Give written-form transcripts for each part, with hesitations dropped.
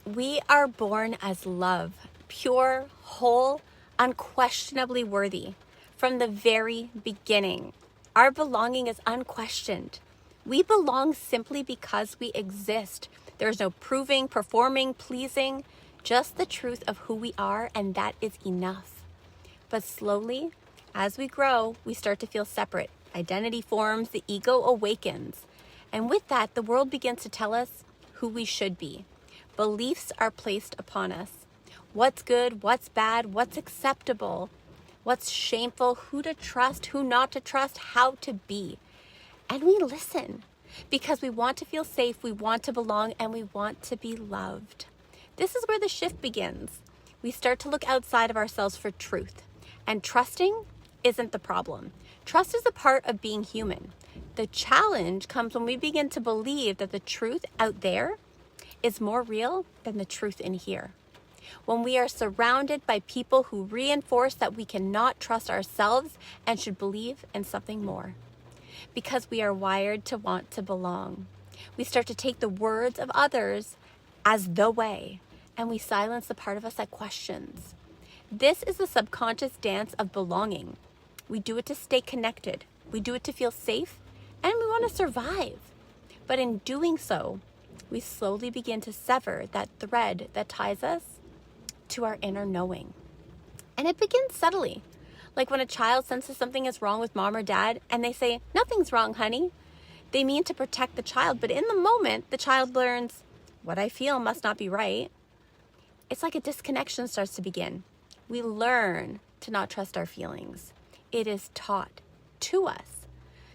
We are born as love, pure, whole, unquestionably worthy. From the very beginning, our belonging is unquestioned. We belong simply because we exist. There's no proving, performing, pleasing, just the truth of who we are, and that is enough. But slowly, as we grow, we start to feel separate. Identity forms, the ego awakens. And with that, the world begins to tell us who we should be. Beliefs are placed upon us. What's good, what's bad, what's acceptable, what's shameful, who to trust, who not to trust, how to be. And we listen because we want to feel safe, we want to belong, and we want to be loved. This is where the shift begins. We start to look outside of ourselves for truth. And trusting isn't the problem. Trust is a part of being human. The challenge comes when we begin to believe that the truth out there is more real than the truth in here. When we are surrounded by people who reinforce that we cannot trust ourselves and should believe in something more. Because we are wired to want to belong. We start to take the words of others as the way, and we silence the part of us that questions. This is the subconscious dance of belonging. We do it to stay connected. We do it to feel safe, and we want to survive. But in doing so, we slowly begin to sever that thread that ties us to our inner knowing. And it begins subtly. Like when a child senses something is wrong with mom or dad, and they say, "Nothing's wrong, honey." They mean to protect the child, but in the moment, the child learns, "What I feel must not be right." It's like a disconnection starts to begin. We learn to not trust our feelings. It is taught to us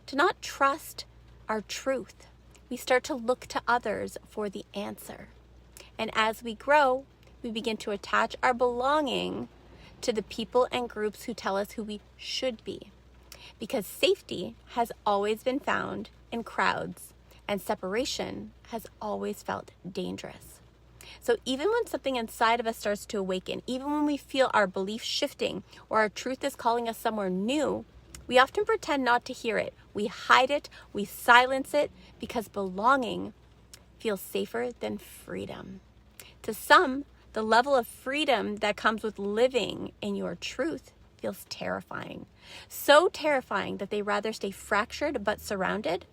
to not trust our truth. We start to look to others for the answer. And as we grow, we begin to attach our belonging to the people and groups who tell us who we should be. Because safety has always been found in crowds, and separation has always felt dangerous. So even when something inside of us starts to awaken, even when we feel our belief shifting or our truth is calling us somewhere new, we often pretend not to hear it. We hide it, we silence it, because belonging feels safer than freedom. To some, the level of freedom that comes with living in your truth feels terrifying. So terrifying that they rather stay fractured but surrounded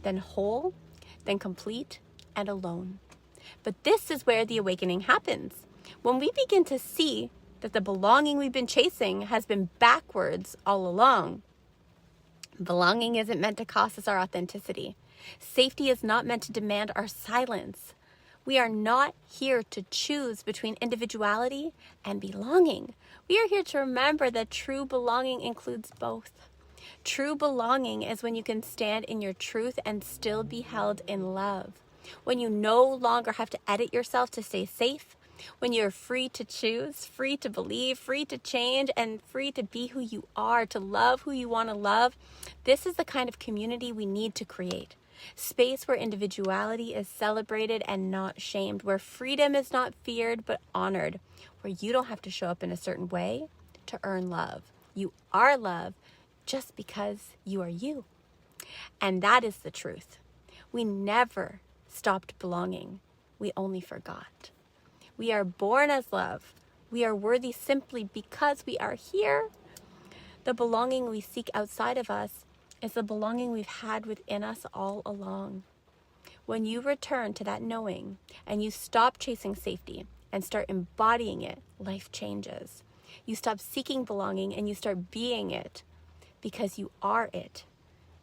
than whole, than complete and alone. But this is where the awakening happens. When we begin to see that the belonging we've been chasing has been backwards all along. Belonging isn't meant to cost us our authenticity. Safety is not meant to demand our silence. We are not here to choose between individuality and belonging. We are here to remember that true belonging includes both. True belonging is when you can stand in your truth and still be held in love. When you no longer have to edit yourself to stay safe. When you're free to choose, free to believe, free to change, and free to be who you are, to love who you want to love. This is the kind of community we need to create. Space where individuality is celebrated and not shamed, where freedom is not feared but honored, where you don't have to show up in a certain way to earn love. You are love just because you are you. And that is the truth. We never stopped belonging. We only forgot. We are born as love. We are worthy simply because we are here. The belonging we seek outside of us is the belonging we've had within us all along. When you return to that knowing and you stop chasing safety and start embodying it, life changes. You stop seeking belonging and you start being it because you are it.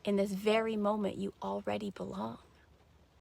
In this very moment, you already belong.